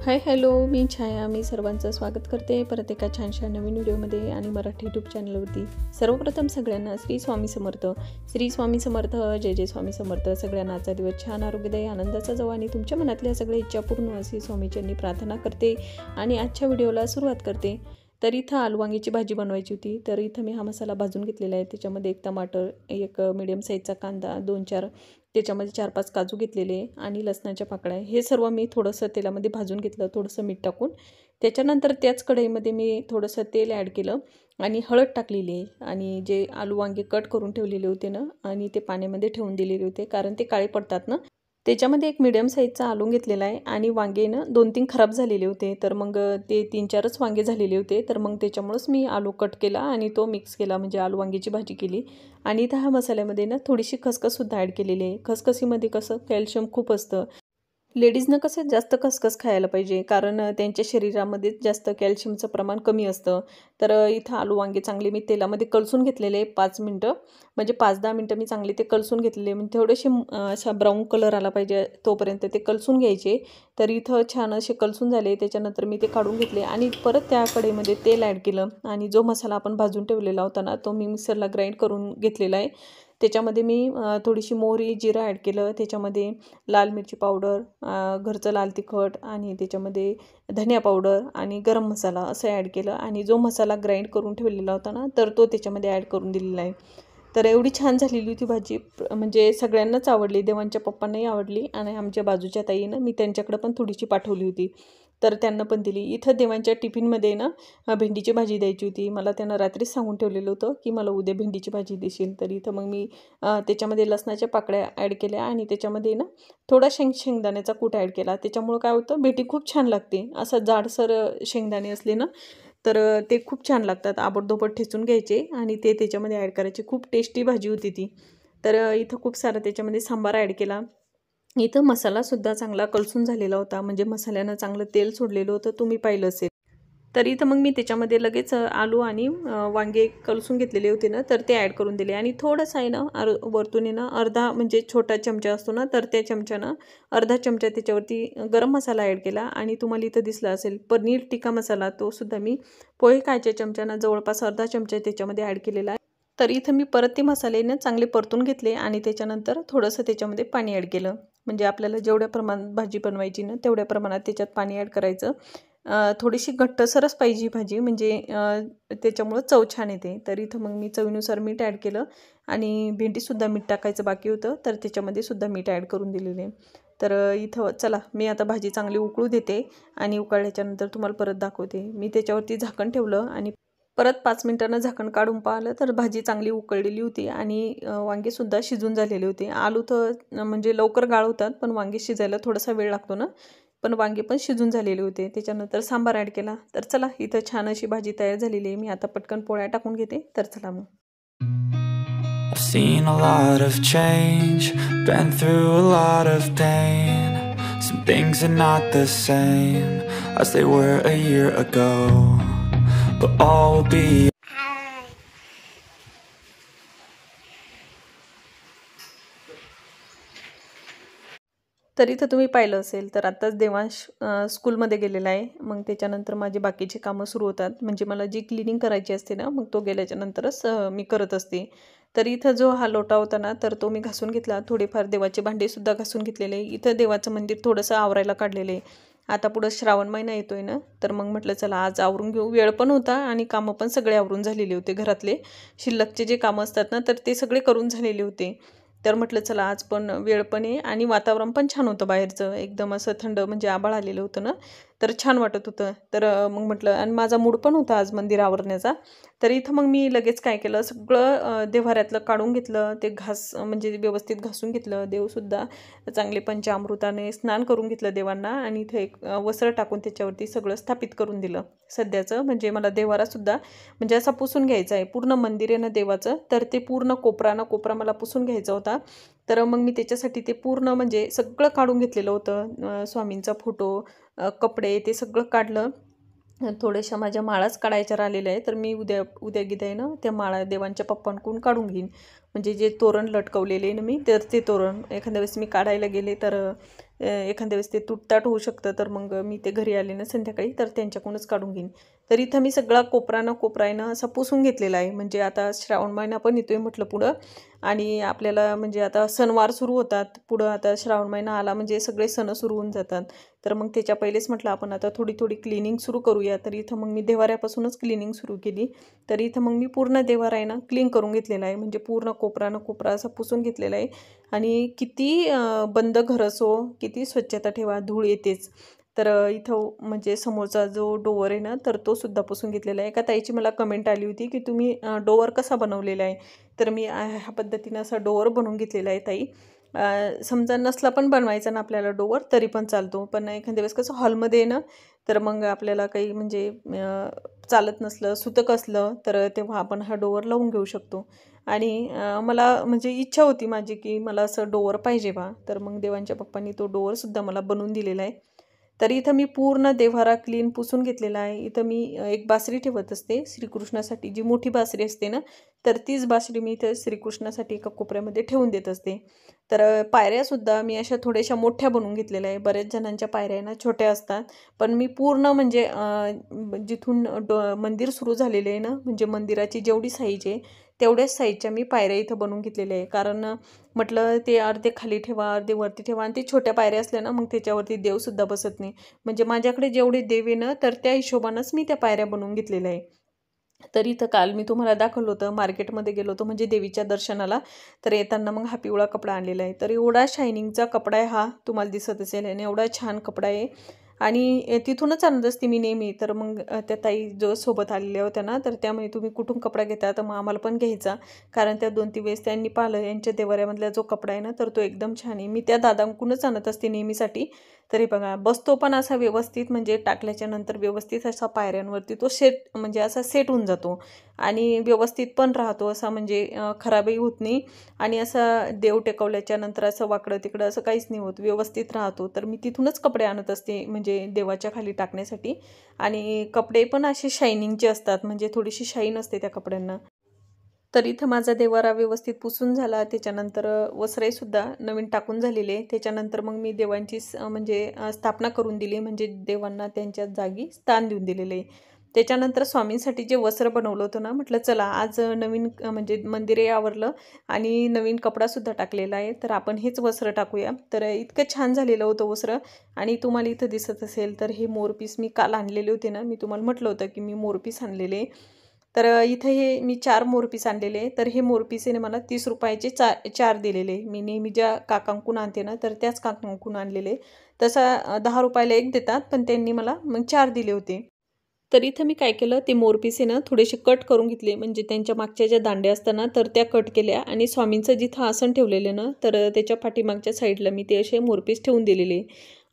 Hi hello, मी छाया. मी सर्वांचं स्वागत करते परत एका छानशा नवीन व्हिडिओमध्ये आणि मराठी यूट्यूब चॅनलवरती. सर्वप्रथम सगळ्यांना श्री स्वामी समर्थ. श्री स्वामी समर्थ. जय जय स्वामी समर्थ. सगळ्यांना आजचा दिवस छान, आरोग्यदायी, आनंदाचा जावो आणि तुमच्या मनातल्या सगळ्या इच्छा पूर्ण अशी स्वामीचरणी प्रार्थना करते आणि आजच्या व्हिडिओला सुरुवात करते. तर इथं आलू वांग्याची भाजी बनवायची होती. तर इथं मी हा मसाला भाजून घेतलेला आहे. त्याच्यामध्ये एक टमाटर, एक मीडियम साईजचा कांदा, 2-4 त्याच्यामध्ये 4-5 काजू घेतलेले आणि लसणाच्या पाकळ्या, हे सर्व मी थोडंसं तेलामध्ये भाजून घेतलं, थोडंसं मीठ टाकून. त्याच्यानंतर त्याच कढईमध्ये मी थोडंसं तेल ॲड केलं आणि हळद टाकलेली आहे आणि जे आलू वांगे कट करून ठेवलेले होते ना आणि ते पाण्यामध्ये ठेवून दिलेले होते, कारण ते काळे पडतात ना. त्याच्यामध्ये एक मीडियम साईजचा आलू घेतलेला आहे आणि वांगे ना 2-3 खराब झालेले होते. तर मग ते 3-4च वांगे झालेले होते. तर मग त्याच्यामुळंच मी आलू कट केला आणि तो मिक्स केला, म्हणजे आलू वांग्याची भाजी केली. आणि इथं ह्या मसाल्यामध्ये ना थोडीशी खसखससुद्धा ॲड केलेली आहे. खसखसीमध्ये कसं कॅल्शियम खूप असतं. लेडीजनं कसं जास्त खसखस खायला पाहिजे, कारण त्यांच्या शरीरामध्ये जास्त कॅल्शियमचं प्रमाण कमी असतं. तर इथं आलू वांगे चांगले मी तेलामध्ये कलसून घेतलेले 5 मिनटं, म्हणजे 5-10 मिनटं मी चांगले ते कलसून घेतलेले. म्हणजे थोडेसे असा ब्राऊन कलर आला पाहिजे तोपर्यंत ते कलसून घ्यायचे. तर इथं छान असे कलसून झाले. त्याच्यानंतर मी ते काढून घेतले आणि परत त्या कढईमध्ये तेल ॲड केलं आणि जो मसाला आपण भाजून ठेवलेला होता ना, तो मी मिक्सरला ग्राइंड करून घेतलेला आहे. त्याच्यामध्ये मी थोडीशी मोहरी, जिरं ॲड केलं. त्याच्यामध्ये लाल मिरची पावडर, घरचं लाल तिखट आणि त्याच्यामध्ये धनिया पावडर आणि गरम मसाला असं ॲड केलं आणि जो मसाला ग्राइंड करून ठेवलेला होता ना, तर तो त्याच्यामध्ये ॲड करून दिलेला आहे. तर एवढी छान झालेली होती भाजी, म्हणजे सगळ्यांनाच आवडली. देवांच्या पप्पांनाही आवडली आणि आमच्या बाजूच्या ताईनं मी त्यांच्याकडे पण थोडीशी पाठवली होती, तर त्यांना पण दिली. इथं देवांच्या टिफिनमध्ये ना भेंडीची भाजी द्यायची होती. मला त्यांना रात्रीच सांगून ठेवलेलं होतं की मला उद्या भेंडीची भाजी देशील. तर इथं मग मी त्याच्यामध्ये लसणाच्या पाकळ्या ॲड केल्या आणि त्याच्यामध्ये ना थोडा शेंगदाण्याचा कूट ॲड केला. त्याच्यामुळं काय होतं, भेंडी खूप छान लागते. असं जाडसर शेंगदाणे असले ना तर ते खूप छान लागतात. आबडधोबड ठेचून घ्यायचे आणि ते त्याच्यामध्ये ॲड करायचे. खूप टेस्टी भाजी होती ती. तर इथं खूप सारं त्याच्यामध्ये सांबार ॲड केला. इथं मसालासुद्धा चांगला कलसून झालेला होता, म्हणजे मसाल्यानं चांगलं तेल सोडलेलं होतं, तुम्ही पाहिलं असेल. तर इथं मग मी त्याच्यामध्ये लगेच आलू आणि वांगे कलसून घेतलेले होते ना, तर ते ॲड करून दिले आणि थोडंसं आहे ना वरतून आहे ना अर्धा, म्हणजे छोटा चमचा असतो ना, तर त्या चमच्यानं अर्धा चमचा त्याच्यावरती गरम मसाला ॲड केला आणि तुम्हाला इथं दिसला असेल पनीर टिक्का मसाला, तो सुद्धा मी पोहे खायच्या चमच्यानं जवळपास अर्धा चमचा त्याच्यामध्ये ॲड केलेला आहे. तर इथं मी परत ते मसाले ना चांगले परतून घेतले आणि त्याच्यानंतर थोडंसं त्याच्यामध्ये पाणी ॲड केलं. म्हणजे आपल्याला जेवढ्या प्रमाणात भाजी बनवायची ना, तेवढ्या प्रमाणात त्याच्यात पाणी ॲड करायचं. थोडीशी घट्टसरच पाहिजे भाजी, म्हणजे त्याच्यामुळं चव छान येते. तर इथं मग मी चवीनुसार मीठ ॲड केलं आणि भेंडीसुद्धा मीठ टाकायचं बाकी होतं, तर त्याच्यामध्ये सुद्धा मीठ ॲड करून दिलेले. तर इथं चला मी आता भाजी चांगली उकळू देते आणि उकळल्याच्यानंतर तुम्हाला परत दाखवते. मी त्याच्यावरती झाकण ठेवलं आणि परत 5 मिनिटांनं झाकण काढून पाहिलं तर भाजी चांगली उकळलेली होती आणि वांगेसुद्धा शिजून झालेले होते. आलू तर म्हणजे लवकर गाळ होतात, पण वांगे शिजायला थोडासा वेळ लागतो ना, पण वांगे पण शिजून झालेले होते. त्याच्यानंतर सांबार ॲड केला. तर चला इथं छान अशी भाजी तयार झालेली आहे. मी आता पटकन पोळ्या टाकून घेते. तर चला मग. I've seen a lot of change, been through a lot of pain. Some things are not the same as they were a year ago, but all will be. तर इथं तुम्ही पाहिलं असेल तर आत्ताच देवांश स्कूलमध्ये गेलेला आहे. मग त्याच्यानंतर माझे बाकीचे कामं सुरू होतात, म्हणजे मला जी क्लिनिंग करायची असते ना, मग तो गेल्याच्यानंतरच मी करत असते. तर इथं जो हा लोटा होता ना, तर तो मी घासून घेतला. थोडेफार देवाचे भांडेसुद्धा घासून घेतलेले. इथं देवाचं मंदिर थोडंसं आवरायला काढलेलं आहे. आता पुढं श्रावण महिना येतोय ना, तर मग म्हटलं चला आज आवरून घेऊ. वेळ पण होता आणि कामं पण सगळे आवरून झालेले होते. घरातले शिल्लकचे जे कामं असतात ना, तर ते सगळे करून झालेले होते. तर म्हटलं चला आज पण वेळ पण आहे आणि वातावरण पण छान होतं बाहेरचं, एकदम असं थंड, म्हणजे आभाळ आलेलं होतं ना, तर छान वाटत होतं. तर मग म्हटलं, आणि माझा मूड पण होता आज मंदिर आवरण्याचा. तर इथं मग मी लगेच काय केलं, सगळं देव्हाऱ्यातलं काढून घेतलं. ते म्हणजे व्यवस्थित घासून घेतलं. देवसुद्धा चांगले पंचामृताने स्नान करून घेतलं देवांना आणि इथं एक वस्त्र टाकून त्याच्यावरती सगळं स्थापित करून दिलं सध्याचं. म्हणजे मला देव्हारासुद्धा म्हणजे असा पुसून घ्यायचा आहे. पूर्ण मंदिर आहे ना देवाचं, तर ते पूर्ण कोपरा मला पुसून घ्यायचा होता. तर मग मी त्याच्यासाठी ते पूर्ण म्हणजे सगळं काढून घेतलेलं होतं. स्वामींचा फोटो, कपडे, ते सगळं काढलं. थोड्याशा माझ्या माळाच काढायच्या राहिलेल्या आहे, तर मी उद्या गिद्या आहे ना त्या माळा देवांच्या पप्पांकडून काढून घेईन. म्हणजे जे तोरण लटकवलेले आहे ना मी, तर ते तोरण एखाद्या वेळेस मी काढायला गेले तर एखाद्या वेळेस ते तुटताट होऊ शकतं, तर मग मी ते घरी आले ना संध्याकाळी तर त्यांच्याकडूनच काढून घेईन. तर इथं मी सगळा कोपरानं असा पुसून घेतलेला आहे. म्हणजे आता श्रावण महिना पण येतोय म्हटलं पुढं, आणि आपल्याला म्हणजे आता सणवार सुरू होतात पुढं. आता श्रावण महिना आला म्हणजे सगळे सण सुरू होऊन जातात. तर मग त्याच्या पहिलेच म्हटलं आपण आता थोडी थोडी क्लिनिंग सुरू करूया. तर इथं मग मी देवाऱ्यापासूनच क्लिनिंग सुरू केली. तर इथं मग मी पूर्ण देवारा आहे ना क्लीन करून घेतलेला आहे. म्हणजे पूर्ण कोपरा असा पुसून घेतलेला आहे. आणि किती बंद घर असो, किती स्वच्छता ठेवा, धूळ येतेच. तर इथं म्हणजे समोरचा जो डोअर आहे ना तर तो सुद्धा पुसून घेतलेला आहे. एका ताईची मला कमेंट आली होती की तुम्ही डोअर कसा बनवलेला आहे. तर मी ह्या पद्धतीनं असा डोअर बनवून घेतलेला आहे ताई. समजा नसला पण बनवायचा ना आपल्याला डोअर तरी पण चालतो. पण एखाद्या वेळेस कसं हॉलमध्ये आहे ना तर मग आपल्याला काही म्हणजे चालत नसलं, सुतक असलं तर तेव्हा आपण हा डोअर लावून घेऊ शकतो. आणि मला म्हणजे इच्छा होती माझी की मला असं डोअर पाहिजे बा. तर मग देवांच्या बाप्पांनी तो डोअरसुद्धा मला बनवून दिलेला आहे. तर इथं मी पूर्ण देव्हारा क्लीन पुसून घेतलेला आहे. इथं मी एक बासरी ठेवत असते श्रीकृष्णासाठी, जी मोठी बासरी असते ना तर तीच बासरी मी इथं श्रीकृष्णासाठी एका कोपऱ्यामध्ये ठेवून देत असते. तर पायऱ्यासुद्धा मी अशा थोड्याशा मोठ्या बनवून साहित्य बऱ्याच जणांच्या पायऱ्या ना छोट्या असतात. पण मी पूर्ण म्हणजे जिथून मंदिर सुरू झालेले आहे ना, म्हणजे मंदिराची जेवढी साईज आहे तेवढ्याच साईजच्या मी पायऱ्या इथं बनवून घेतलेल्या आहे. कारण म्हटलं ते अर्धे खाली ठेवा, अर्धे वरती ठेवा, आणि ते छोट्या पायऱ्या असल्या ना मग त्याच्यावरती देवसुद्धा बसत नाही. म्हणजे माझ्याकडे जेवढे देव आहे ना तर त्या हिशोबानंच मी त्या पायऱ्या बनवून घेतलेल्या आहे. तर इथं काल मी तुम्हाला दाखवलं होतं, मार्केटमध्ये गेलो होतो म्हणजे देवीच्या दर्शनाला. तर येताना मग हा पिवळा कपडा आणलेला आहे. तर एवढा शायनिंगचा कपडा आहे हा, तुम्हाला दिसत असेल, आणि एवढा छान कपडा आहे. आणि तिथूनच आणत असते मी नेहमी. तर मग त्या ताई जो सोबत आलेल्या होत्या ना तर त्यामुळे तुम्ही कुठून कपडा घेता, तर मग आम्हाला पण घ्यायचा. कारण त्या 2-3 वेळेस त्यांनी पाहिलं यांच्या देवाऱ्यामधला जो कपडा आहे ना तर तो एकदम छान आहे. मी त्या दादांकडूनच आणत असते नेहमीसाठी. तरी बघा बसतो पण असा व्यवस्थित, म्हणजे टाकल्याच्या नंतर व्यवस्थित असा पायऱ्यांवरती तो सेट, म्हणजे असा सेट होऊन जातो. आणि व्यवस्थित पण राहतो असा, म्हणजे खराबही होत नाही. आणि असा देव टेकवल्याच्या नंतर असं वाकडं तिकडं असं काहीच नाही होत, व्यवस्थित राहतो. तर मी तिथूनच कपडे आणत असते म्हणजे देवाच्या खाली टाकण्यासाठी. आणि कपडे पण असे शायनिंगचे असतात, म्हणजे थोडीशी शाईन असते त्या कपड्यांना. तर इथं माझा देवारा व्यवस्थित पुसून झाला. त्याच्यानंतर वस्त्रंसुद्धा नवीन टाकून झालेले. त्याच्यानंतर मग मी देवांची म्हणजे स्थापना करून दिली, म्हणजे देवांना त्यांच्या जागी स्थान देऊन दिलेले. त्याच्यानंतर स्वामींसाठी जे वस्त्र बनवलं होतं ना, म्हटलं चला आज नवीन म्हणजे मंदिरही आवरलं आणि नवीन कपडासुद्धा टाकलेला आहे, तर आपण हेच वस्त्र टाकूया. तर इतकं छान झालेलं होतं वस्त्र. आणि तुम्हाला इथं दिसत असेल तर हे मोरपीस मी काल आणलेले होते ना, मी तुम्हाला म्हटलं होतं की मी मोरपीस आणलेले. तर इथं हे मी 4 मोरपीस आणलेले. तर हे मोरपीसेने मला 30 रुपयाचे 4 दिलेले. मी नेहमी ज्या काकांकडून आणते ना तर त्याच काकांकडून आणलेले. तसा 10 रुपयाला एक देतात, पण त्यांनी मला मग 4 दिले होते. तर इथं मी काय केलं, ते मोरपीस आहे ना थोडेसे कट करून घेतले, म्हणजे त्यांच्या मागच्या ज्या दांड्या असतात ना तर त्या कट केल्या. आणि स्वामींचं जिथं आसन ठेवलेलं ना तर त्याच्या पाठीमागच्या साईडला मी ते असे मोरपीस ठेवून दिलेले.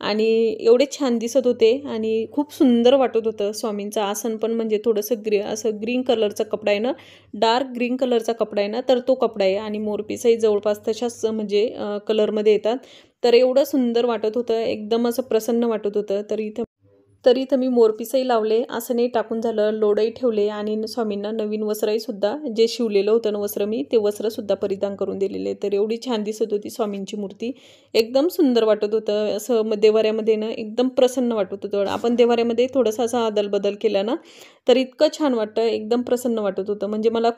आणि एवढे छान दिसत होते आणि खूप सुंदर वाटत होतं. स्वामींचं आसन पण म्हणजे थोडंसं असं ग्रीन कलरचा कपडा आहे ना, डार्क ग्रीन कलरचा कपडा आहे ना तर तो कपडा आहे. आणि मोरपीसही जवळपास तशाच म्हणजे कलरमध्ये येतात. तर एवढं सुंदर वाटत होतं, एकदम असं प्रसन्न वाटत होतं. तर इथं मी मोरपीसही लावले, आसनही टाकून झालं, लोडही ठेवले. आणि स्वामींना नवीन वस्त्रही सुद्धा, जे शिवलेलं होतं ना वस्त्र मी, ते वस्त्रसुद्धा परिधान करून दिलेले. तर एवढी छान दिसत होती स्वामींची मूर्ती, एकदम सुंदर वाटत होतं. असं देवाऱ्यामध्ये ना एकदम प्रसन्न वाटत होतं. आपण देवाऱ्यामध्ये थोडासा असा अदलबदल केला ना तर इतकं छान वाटतं, एकदम प्रसन्न वाटत होतं. म्हणजे मला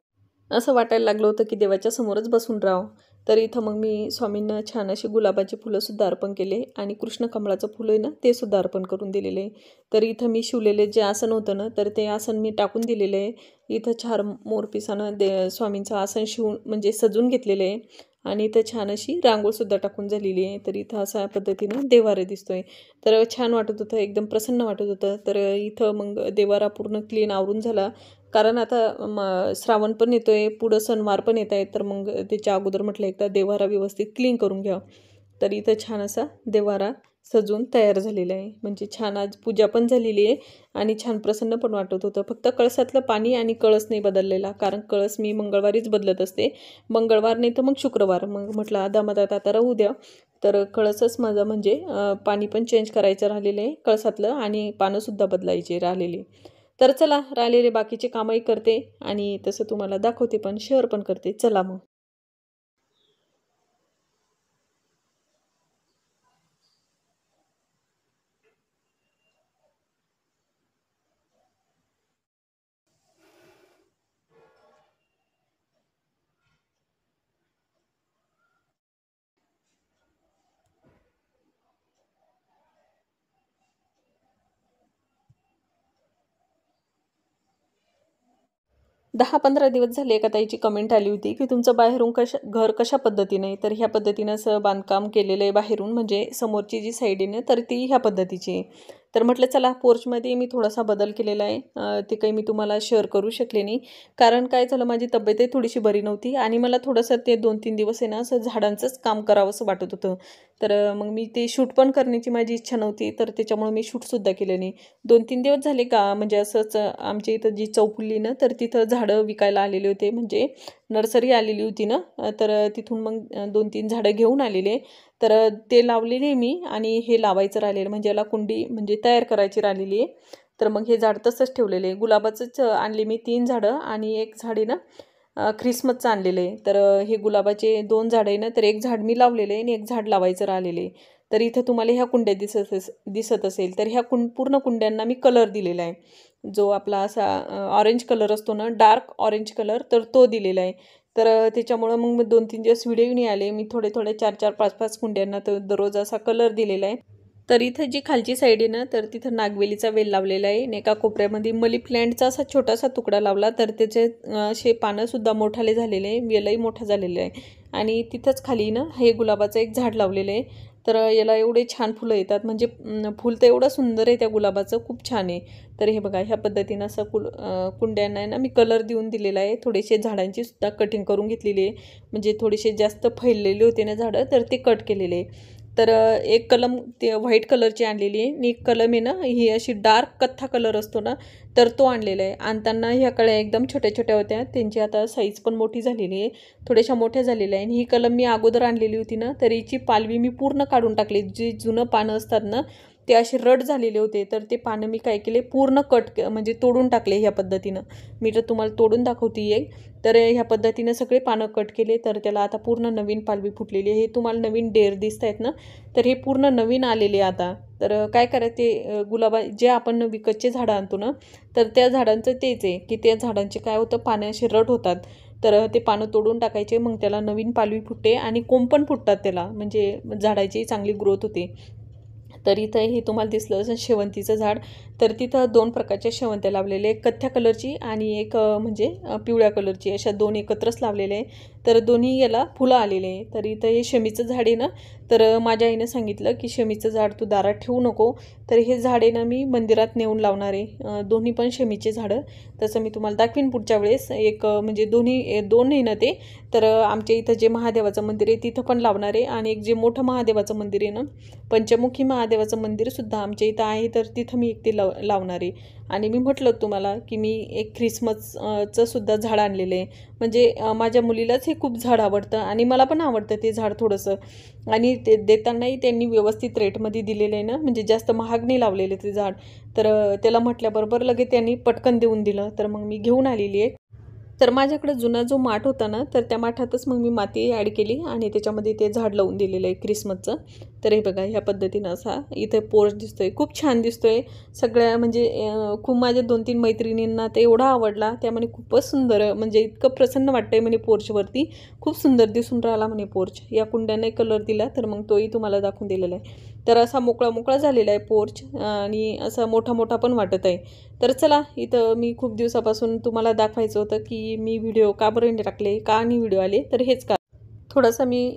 असं वाटायला लागलं होतं की देवाच्या समोरच बसून राहावं. तर इथं मग मी स्वामींना छान अशी गुलाबाची फुलंसुद्धा अर्पण केले आणि कृष्णकमळाचं फुलं आहे ना ते सुद्धा अर्पण करून दिलेले आहे. तर इथं मी शिवलेले जे आसन होतं ना तर ते आसन मी टाकून दिलेलं आहे. इथं 4 मोरपिसानं स्वामींचं आसन शिवून म्हणजे सजून घेतलेलं आहे. आणि इथं छान अशी रांगोळीसुद्धा टाकून झालेली आहे. तर इथं अशा पद्धतीनं देवारा दिसतोय. तर छान वाटत होतं, एकदम प्रसन्न वाटत होतं. तर इथं मग देवारा पूर्ण क्लीन आवरून झाला. कारण आता श्रावण पण येतोय, पुढं सणवार पण येत आहेत. तर मग त्याच्या अगोदर म्हटलं एकदा देवारा व्यवस्थित क्लीन करून घ्या. तर इथं छान असा देवारा सजून तयार झालेला आहे. म्हणजे छान आज पूजा पण झालेली आहे आणि छान प्रसन्न पण वाटत होतं. फक्त कळसातलं पाणी आणि कळस नाही बदललेला, कारण कळस मी मंगळवारीच बदलत असते. मंगळवार नाही तर मग शुक्रवार. मग म्हटलं अदामधात आता राहू द्या. तर कळसच माझं म्हणजे पाणी पण चेंज करायचं राहिलेलं आहे कळसातलं, आणि पानंसुद्धा बदलायचे राहिलेले. तर चला, राहिलेले बाकीचे कामही करते आणि तसं तुम्हाला दाखवते पण, शेअर पण करते. चला मग. 10-15 दिवस झाले एका ताईची कमेंट आली होती की तुमचं बाहेरून घर कशा पद्धतीने, तर ह्या पद्धतीनं असं बांधकाम केलेलं आहे बाहेरून, म्हणजे समोरची जी साईड आहे ना तर ती ह्या पद्धतीची आहे. तर म्हटलं चला पोर्चमध्ये मी थोडासा बदल केलेला आहे, ते काही मी तुम्हाला शेअर करू शकले नाही, कारण काय झालं माझी तब्येतही थोडीशी बरी नव्हती आणि मला थोडंसं ते 2-3 दिवस आहे ना असं झाडांचंच काम करावं असं वाटत होतं. तर मग मी ते शूट पण करण्याची माझी इच्छा नव्हती, तर त्याच्यामुळे मी शूटसुद्धा केलं नाही. 2-3 दिवस झाले का म्हणजे असंच आमच्या इथं जी चौफुल्ली ना तर तिथं झाडं विकायला आलेले होते, म्हणजे नर्सरी आलेली होती ना, तर तिथून मग 2-3 झाडं घेऊन आलेले. तर ते लावलेले मी आणि हे लावायचं राहिलेलं, म्हणजे याला कुंडी म्हणजे तयार करायची राहिलेली आहे. तर मग हे झाड तसंच ठेवलेलं आहे. गुलाबाचंच आणले मी 3 झाडं आणि एक झाड आहे ना ख्रिसमसचं आणलेलं आहे. तर हे गुलाबाचे 2 झाडं आहे ना, तर एक झाड मी लावलेलं आहे आणि एक झाड लावायचं राहिलेलं आहे. तर इथं तुम्हाला ह्या कुंड्या दिसत असेल, तर ह्या पूर्ण कुंड्यांना मी कलर दिलेला आहे. जो आपला असा ऑरेंज कलर असतो ना, डार्क ऑरेंज कलर, तर तो दिलेला आहे. तर त्याच्यामुळं मग 2-3 दिवस व्हिडिओ नाही आले. मी थोडे 4-4, 5-5 कुंड्यांना तर दररोज असा कलर दिलेला आहे. तर इथं जी खालची साईड आहे ना, तर तिथं नागवेलीचा वेल लावलेला आहे आणि एका कोपऱ्यामध्ये मनी प्लॅन्टचा असा छोटासा तुकडा लावला, तर त्याचे असे पानंसुद्धा मोठाले झालेले आहे, वेलही मोठा झालेला आहे. आणि तिथंच खाली ना हे गुलाबाचं एक झाड लावलेलं आहे. तर याला एवढे छान फुलं येतात, म्हणजे फुल तर एवढं सुंदर आहे त्या गुलाबाचं, खूप छान आहे. तर हे बघा ह्या पद्धतीनं असं कुंड्यांना आहे ना मी कलर देऊन दिलेला आहे. थोडेसे झाडांची सुद्धा कटिंग करून घेतलेली आहे, म्हणजे थोडेसे जास्त फैललेले होते ना झाडं, तर ते कट केलेले आहे. तर एक कलम ते व्हाईट कलरची आणलेली आहे आणि एक कलम आहे ना ही अशी डार्क कथ्था कलर असतो ना, तर तो आणलेला आहे. आणताना ह्या कळ्या एकदम छोट्या छोट्या होत्या, त्यांची आता साईज पण मोठी झालेली आहे, थोड्याशा मोठ्या झालेल्या आहे. आणि ही कलम मी अगोदर आणलेली होती ना, तर हिची पालवी मी पूर्ण काढून टाकली. जी जुनं पानं असतात ना ते असे रट झालेले होते, तर ते पानं मी काय केले पूर्ण म्हणजे तोडून टाकले ह्या पद्धतीनं. मी तर तुम्हाला तोडून दाखवते एक. तर ह्या पद्धतीनं सगळे पानं कट केले, तर त्याला आता पूर्ण नवीन पालवी फुटलेली आहे. हे तुम्हाला नवीन डेर दिसत आहेत ना, तर हे पूर्ण नवीन आलेले आता. तर काय करायचं ते गुलाबा जे आपण विकतचे झाडं आणतो ना, तर त्या झाडांचं तेच आहे की त्या झाडांचे काय होतं पानं असे रट होतात, तर ते पानं तोडून टाकायचे, मग त्याला नवीन पालवी फुटते आणि कोंब पण फुटतात त्याला, म्हणजे झाडाची चांगली ग्रोथ होते. तर इथं हे तुम्हाला दिसलं असं शेवंतीचं झाड, तर तिथं 2 प्रकारच्या शेवंत्या लावलेल्या, एक कथ्या कलरची आणि एक म्हणजे पिवळ्या कलरची, अशा 2 एकत्रच लावलेले आहे. तर दोन्ही याला फुलं आलेले आहे. तर इथं हे शमीचं झाड आहे ना, तर माझ्या आईनं सांगितलं की शमीचं झाड तू दारात ठेवू नको, तर हे झाड आहे ना मी मंदिरात नेऊन लावणार आहे. दोन्ही पण शमीचे झाडं, तसं मी तुम्हाला दाखवीन पुढच्या वेळेस. एक म्हणजे दोन्ही 2 आहे ना ते, तर आमच्या इथं जे महादेवाचं मंदिर आहे तिथं पण लावणार आहे आणि एक जे मोठं महादेवाचं मंदिर आहे ना, पंचमुखी महादेवाचं मंदिरसुद्धा आमच्या इथं आहे, तर तिथं मी एक ते लावणार आहे. आणि मी म्हटलं तुम्हाला की मी एक ख्रिसमसचं सुद्धा झाड आणलेलं आहे, म्हणजे माझ्या मुलीलाच हे खूप झाड आवडतं आणि मला पण आवडतं ते झाड थोडंसं. आणि ते देतानाही त्यांनी व्यवस्थित रेटमध्ये दिलेलं आहे ना, म्हणजे जास्त महाग नाही लावलेलं ते झाड. तर त्याला म्हटल्याबरोबर लगेच त्यांनी पटकन देऊन दिलं, तर मग मी घेऊन आलेली आहे. तर माझ्याकडे जुना जो माठ होता ना, तर त्या माठातच मग मी माती ॲड केली आणि त्याच्यामध्ये ते झाड लावून दिलेलं आहे ख्रिसमसचं. तर हे बघा ह्या पद्धतीनं असा इथे पोर्च दिसतोय, खूप छान दिसतोय. सगळ्या म्हणजे खूप माझ्या 2-3 मैत्रिणींना ते एवढा आवडला, त्या म्हणे खूपच सुंदर, म्हणजे इतकं प्रसन्न वाटतंय म्हणे पोर्चवरती, खूप सुंदर दिसून राहिला म्हणे पोर्च. या कुंड्याने कलर दिला, तर मग तोही तुम्हाला दाखवून दिलेला आहे. तर असा मोकळा मोकळा झालेला आहे पोर्च आणि असा मोठा मोठा पण वाटत आहे. तर चला इथं मी खूप दिवसापासून तुम्हाला दाखवायचं होतं की मी व्हिडिओ का बरं नाही टाकले, का नाही व्हिडिओ आले, तर हेच का थोडासा मी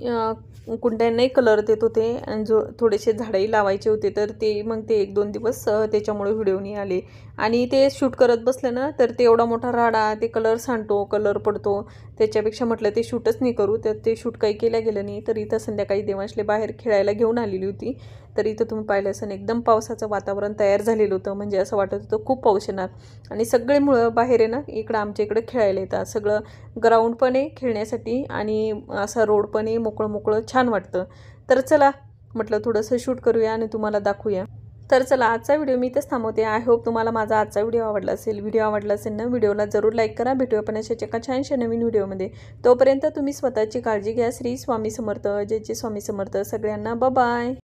कुंड्यांनाही कलर देत होते आणि थोडेसे झाडंही लावायचे होते, तर ते मग ते 1-2 दिवस त्याच्यामुळे व्हिडिओ नाही आले. आणि ते शूट करत बसलं ना, तर ते एवढा मोठा राडा, ते कलर सांडतो, कलर पडतो, त्याच्यापेक्षा म्हटलं ते शूटच नाही करू, तर ते शूट काही केलं गेलं नाही. तर इथं संध्याकाळी देवांशले बाहेर खेळायला घेऊन आलेली होती, तर इथं तुम्ही पाहिलं असं एकदम पावसाचं वातावरण तयार झालेलं होतं, म्हणजे असं वाटत होतं खूप पाऊस येणार. आणि सगळे मुलं बाहेर आहे ना इकडं आमच्या इकडं खेळायला येतात, सगळं ग्राउंड पण आहे खेळण्यासाठी आणि असा रोड पण आहे, मोकळं मोकळं छान वाटतं. तर चला म्हटलं थोडंसं शूट करूया आणि तुम्हाला दाखवूया. तर चला आजचा व्हिडिओ मी इथेच थांबवते. आय होप तुम्हाला माझा आजचा व्हिडिओ आवडला असेल. व्हिडिओ आवडला असेल ना, व्हिडिओला जरूर लाईक करा. भेटूया पण अशाच एका छानशा नवीन व्हिडिओमध्ये. तोपर्यंत तुम्ही स्वतःची काळजी घ्या. श्री स्वामी समर्थ. जय जय स्वामी समर्थ सगळ्यांना. बाय.